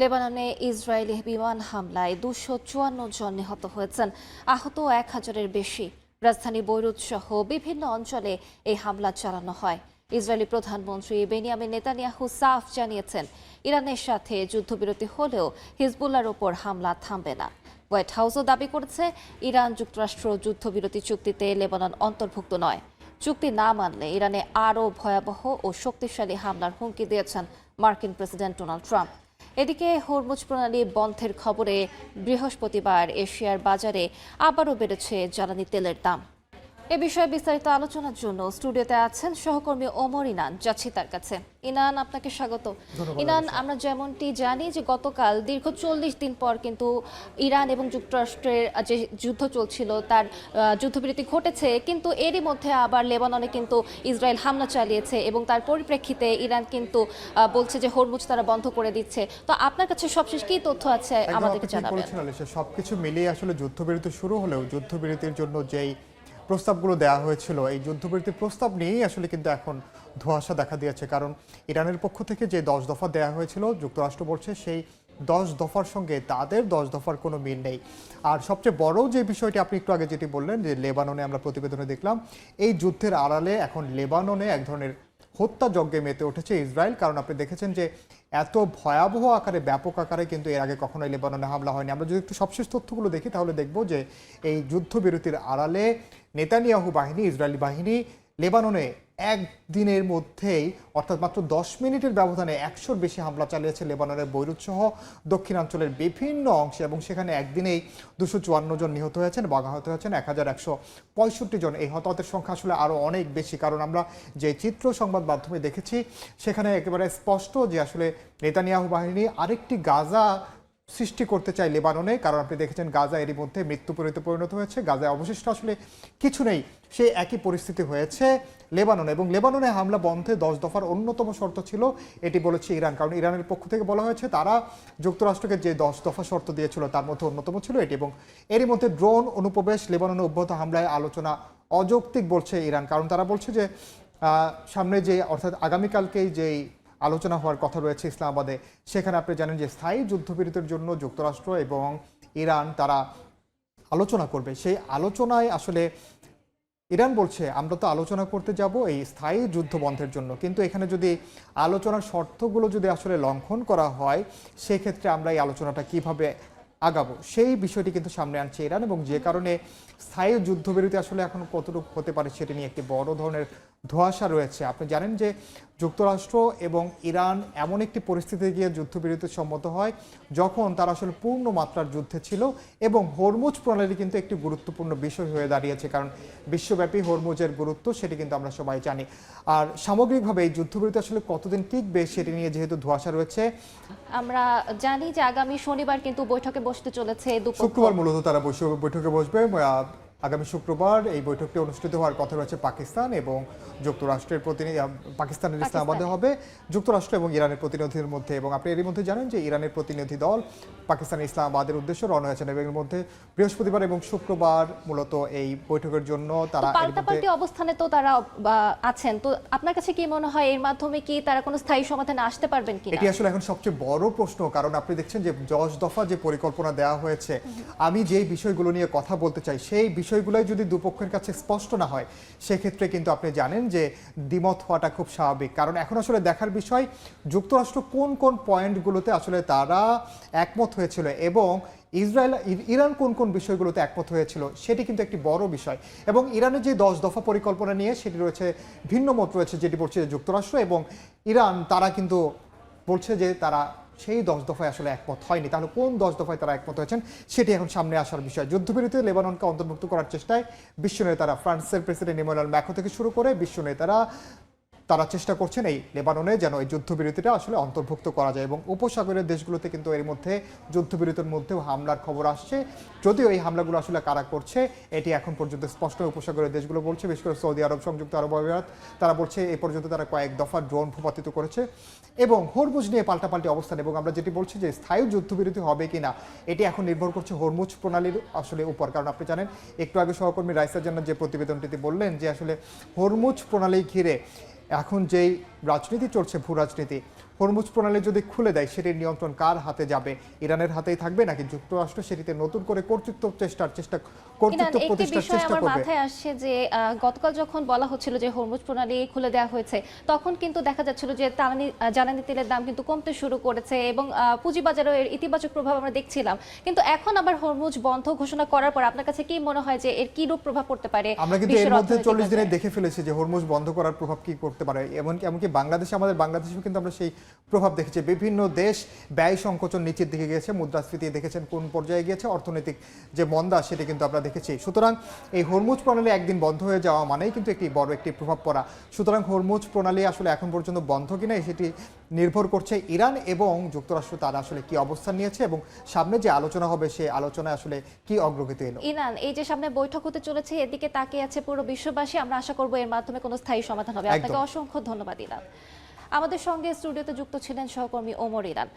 লেবাননে ইসরায়েলি বিমান হামলায় ২৫৪ জন নিহত হয়েছেন, আহত ১,০০০-এর বেশি। রাজধানী বৈরুত সহ বিভিন্ন অঞ্চলে এই হামলা চালানো হয়। ইসরায়েলি প্রধানমন্ত্রী বেনিয়ামিন নেতানিয়াহু সাফ জানিয়েছেন, ইরানের সাথে যুদ্ধবিরতি হলেও হিজবুল্লাহর ওপর হামলা থামবে না। হোয়াইট হাউসও দাবি করেছে, ইরান যুক্তরাষ্ট্র যুদ্ধবিরতি চুক্তিতে লেবানন অন্তর্ভুক্ত নয়। চুক্তি না মানলে ইরানে আরও ভয়াবহ ও শক্তিশালী হামলার হুমকি দিয়েছেন মার্কিন প্রেসিডেন্ট ডোনাল্ড ট্রাম্প। এদিকে হরমুজ প্রণালী বন্ধের খবরে বৃহস্পতিবার এশিয়ার বাজারে আবারও বেড়েছে জ্বালানি তেলের দাম। এ বিষয়ে বিস্তারিত আলোচনার জন্য স্টুডিওতে আছেন সহকর্মী ওমর ইনান। যাচ্ছি তার কাছে। ইনান, আপনাকে স্বাগত। ইনান, আমরা যেমনটি জানি যে গতকাল দীর্ঘ ৪০ দিন পর কিন্তু ইরান এবং যুক্তরাষ্ট্রের যে যুদ্ধ চলছিল তার যুদ্ধবিরতি ঘটেছে, কিন্তু এরই মধ্যে আবার লেবাননে কিন্তু ইসরায়েল হামলা চালিয়েছে এবং তার পরিপ্রেক্ষিতে ইরান কিন্তু বলছে যে হরমুজ তারা বন্ধ করে দিচ্ছে। তো আপনার কাছে সবশেষ কি তথ্য আছে আমাদেরকে জানাবেন। সবকিছু মিলিয়ে আসলে যুদ্ধবিরতি শুরু হলেও যুদ্ধবিরতির জন্য যেই প্রস্তাবগুলো দেওয়া হয়েছিল, এই যুদ্ধবিরতির প্রস্তাব নিয়েই আসলে কিন্তু এখন ধোঁয়াশা দেখা দিয়েছে। কারণ ইরানের পক্ষ থেকে যে 10 দফা দেওয়া হয়েছিল, যুক্তরাষ্ট্র বলছে সেই 10 দফার সঙ্গে তাদের 10 দফার কোনো মিল নেই। আর সবচেয়ে বড় যে বিষয়টি আপনি একটু আগে যেটি বললেন, যে লেবাননে আমরা প্রতিবেদনে দেখলাম এই যুদ্ধের আড়ালে এখন লেবাননে এক ধরনের হত্যাযজ্ঞে মেতে উঠেছে ইসরায়েল। কারণ আপনি দেখেছেন যে এত ভয়াবহ আকারে, ব্যাপক আকারে কিন্তু এর আগে কখনোই লেবাননে হামলা হয়নি। আমরা যদি একটু সবশেষ তথ্যগুলো দেখি তাহলে দেখব যে এই যুদ্ধবিরতির আড়ালে নেতানিয়াহু বাহিনী, ইসরায়েলি বাহিনী লেবাননে একদিনের মধ্যেই, অর্থাৎ মাত্র 10 মিনিটের ব্যবধানে 100-র বেশি হামলা চালিয়েছে লেবাননের বৈরুত সহ দক্ষিণাঞ্চলের বিভিন্ন অংশে, এবং সেখানে একদিনেই 254 জন নিহত হয়েছেন এবং আহত হয়েছেন 1165 জন। এই হতাহতের সংখ্যা আসলে আরও অনেক বেশি, কারণ আমরা যে চিত্র সংবাদ মাধ্যমে দেখেছি সেখানে একেবারে স্পষ্ট যে আসলে নেতানিয়াহু বাহিনী আরেকটি গাজা সৃষ্টি করতে চায় লেবাননে। কারণ আপনি দেখেছেন গাজা এরই মধ্যে মৃত্যুপুরীতে পরিণত হয়েছে, গাজায় অবশিষ্ট আসলে কিছু নেই। সেই একই পরিস্থিতি হয়েছে লেবাননে, এবং লেবাননে হামলা বন্ধে 10 দফার অন্যতম শর্ত ছিল, এটি বলেছে ইরান। কারণ ইরানের পক্ষ থেকে বলা হয়েছে তারা যুক্তরাষ্ট্রকে যে 10 দফা শর্ত দিয়েছিল তার মধ্যে অন্যতম ছিল এটি। এবং এরই মধ্যে ড্রোন অনুপ্রবেশ, লেবাননে অব্যাহত হামলায় আলোচনা অযৌক্তিক বলছে ইরান। কারণ তারা বলছে যে সামনে যে, অর্থাৎ আগামীকালকেই যেই আলোচনা হওয়ার কথা রয়েছে ইসলামাবাদে, সেখানে আপনি জানেন যে স্থায়ী যুদ্ধবিরতির জন্য যুক্তরাষ্ট্র এবং ইরান তারা আলোচনা করবে। সেই আলোচনায় আসলে ইরান বলছে আমরা তো আলোচনা করতে যাব এই স্থায়ী যুদ্ধ বন্ধের জন্য, কিন্তু এখানে যদি আলোচনার শর্তগুলো যদি আসলে লঙ্ঘন করা হয়, সেক্ষেত্রে আমরা এই আলোচনাটা কিভাবে আগাবো, সেই বিষয়টি কিন্তু সামনে আনছে ইরান। এবং যে কারণে স্থায়ী যুদ্ধবিরতি আসলে এখন কতটুকু হতে পারে সেটি নিয়ে একটি বড় ধরনের ধোঁয়াশা রয়েছে। আপনি জানেন যে যুক্তরাষ্ট্র এবং ইরান এমন একটি পরিস্থিতিতে গিয়ে যুদ্ধবিরতি সম্মত হয় যখন তারা আসলে পূর্ণ মাত্রার যুদ্ধে ছিল, এবং হরমুজ প্রণালী কিন্তু একটি গুরুত্বপূর্ণ বিষয় হয়ে দাঁড়িয়েছে। কারণ বিশ্বব্যাপী হরমুজের গুরুত্ব সেটি কিন্তু আমরা সবাই জানি। আর সামগ্রিকভাবে এই যুদ্ধবিরতি আসলে কতদিন টিকবে সেটি নিয়ে যেহেতু ধোঁয়াশা রয়েছে, আমরা জানি যে আগামী শনিবার কিন্তু বৈঠকে বসতে চলেছে দুপক্ষ। শুক্রবার মূলত তারা বৈঠকে বসবে। আগামী শুক্রবার এই বৈঠকটি অনুষ্ঠিত হওয়ার কথা রয়েছে পাকিস্তান এবং যুক্তরাষ্ট্রের প্রতিনিধি, পাকিস্তানের ইসলামাবাদে হবে, যুক্তরাষ্ট্র এবং ইরানের প্রতিনিধির মধ্যে। এবং আপনি এরই মধ্যে জানেন যে ইরানের প্রতিনিধি দল পাকিস্তানের ইসলামাবাদের উদ্দেশ্যে রওনা হয়েছেন, এবং এর মধ্যে বৃহস্পতিবার এবং শুক্রবার মূলত এই বৈঠকের জন্য তারা পাল্টাপাল্টি অবস্থানে তো তারা আছেন। তো আপনার কাছে কি মনে হয় এর মাধ্যমে কি তারা কোনো স্থায়ী সমাধানে আসতে পারবেন কিনা? এটি আসলে এখন সবচেয়ে বড় প্রশ্ন। কারণ আপনি দেখছেন যে 10 দফা যে পরিকল্পনা দেওয়া হয়েছে, আমি যেই বিষয়গুলো নিয়ে কথা বলতে চাই সেই বিষয়গুলোই যদি দুপক্ষের কাছে স্পষ্ট না হয়, সেক্ষেত্রে কিন্তু আপনি জানেন যে দ্বিমত হওয়াটা খুব স্বাভাবিক। কারণ এখন আসলে দেখার বিষয় যুক্তরাষ্ট্র কোন কোন পয়েন্টগুলোতে আসলে তারা একমত হয়েছিল, এবং ইরান কোন কোন বিষয়গুলোতে একমত হয়েছিল, সেটি কিন্তু একটি বড় বিষয়। এবং ইরানের যে 10 দফা পরিকল্পনা নিয়ে সেটি রয়েছে, ভিন্ন মত রয়েছে, যেটি বলছে যুক্তরাষ্ট্র এবং ইরান তারা কিন্তু বলছে যে তারা সেই 10 দফায় আসলে একমত হয়নি। তাহলে কোন 10 দফায় তারা একমত হয়েছেন সেটি এখন সামনে আসার বিষয়। যুদ্ধবিরতিতে লেবাননকে অন্তর্ভুক্ত করার চেষ্টায় বিশ্ব নেতারা, ফ্রান্সের প্রেসিডেন্ট ইমানুয়েল ম্যাক্রো থেকে শুরু করে বিশ্ব নেতারা তারা চেষ্টা করছেন এই লেবাননে যেন এই যুদ্ধবিরতিটা আসলে অন্তর্ভুক্ত করা যায়। এবং উপসাগরের দেশগুলোতে কিন্তু এর মধ্যে যুদ্ধবিরতির মধ্যেও হামলার খবর আসছে, যদিও এই হামলাগুলো আসলে কারা করছে এটি এখন পর্যন্ত স্পষ্ট। উপসাগরের দেশগুলো বলছে, বিশেষ করে সৌদি আরব, সংযুক্ত আরব আমিরাত, তারা বলছে এই পর্যন্ত তারা কয়েক দফা ড্রোন ভূপাতিত করেছে। এবং হরমুজ নিয়ে পাল্টাপাল্টি অবস্থান, এবং আমরা যেটি বলছি যে স্থায়ী যুদ্ধবিরতি হবে কিনা এটি এখন নির্ভর করছে হরমুজ প্রণালীর আসলে উপর। কারণ আপনি জানেন একটু আগে সহকর্মী রাইসার জন্য যে প্রতিবেদনটিতে বললেন যে আসলে হরমুজ প্রণালী ঘিরে এখন যেই রাজনীতি চলছে, ভূ রাজনীতি, হরমুজ প্রণালী যদি খুলে দেয় সেটির নিয়ন্ত্রণ কার হাতে যাবে? ইরানের হাতেই থাকবে নাকি যুক্তরাষ্ট্র সেটিতে নতুন করে কর্তৃত্ব একটি প্রতিষ্ঠার বিষয় চেষ্টা আমার করবে? মাথায় আসছে যে গতকাল যখন বলা হচ্ছিল যে হরমুজ প্রণালী খুলে দেওয়া হয়েছে, তখন কিন্তু দেখা যাচ্ছিল যে জ্বালানি তেলের দাম কিন্তু কমতে শুরু করেছে এবং পুঁজিবাজারেও এর ইতিবাচক প্রভাব আমরা দেখছিলাম। কিন্তু এখন আবার হরমুজ বন্ধ ঘোষণা করার পর আপনার কাছে কি মনে হয় যে এর কি রূপ প্রভাব পড়তে পারে? আমরা কিন্তু এর বিশ্বের মধ্যে অর্থনৈতিক 40 দিনে বাজারে? দেখে ফেলেছি যে হরমুজ বন্ধ করার প্রভাব কি করতে পারে। এমনকি আমাদের বাংলাদেশেও কিন্তু আমরা সেই প্রভাব দেখেছি। বিভিন্ন দেশ ব্যয় সংকোচন নিচের দিকে গিয়েছে, মুদ্রাস্ফীতি দেখেছেন কোন পর্যায়ে গিয়েছে, অর্থনৈতিক যে মন্দা সেটি কিন্তু আমরা দেখেছি। সুতরাং এই হরমুজ প্রণালী একদিন বন্ধ হয়ে যাওয়া মানেই কিন্তু একটি প্রভাব পড়া। সুতরাং হরমুজ প্রণালী আসলে এখন পর্যন্ত বন্ধ কিনা সেটি নির্ভর করছে ইরান এবং যুক্তরাষ্ট্র তারা আসলে কি অবস্থান নিয়েছে এবং সামনে যে আলোচনা হবে সেই আলোচনায় আসলে কি অগ্রগতি এলো। ইরান এই যে সামনে বৈঠক হতে চলেছে, এদিকে তাকিয়ে আছে পুরো বিশ্ববাসী। আমরা আশা করব এর মাধ্যমে কোনো স্থায়ী সমাধান হবে। একদম। আপনাকে অসংখ্য ধন্যবাদ ইরান। আমাদের সঙ্গে স্টুডিওতে যুক্ত ছিলেন সহকর্মী ওমর ইরান।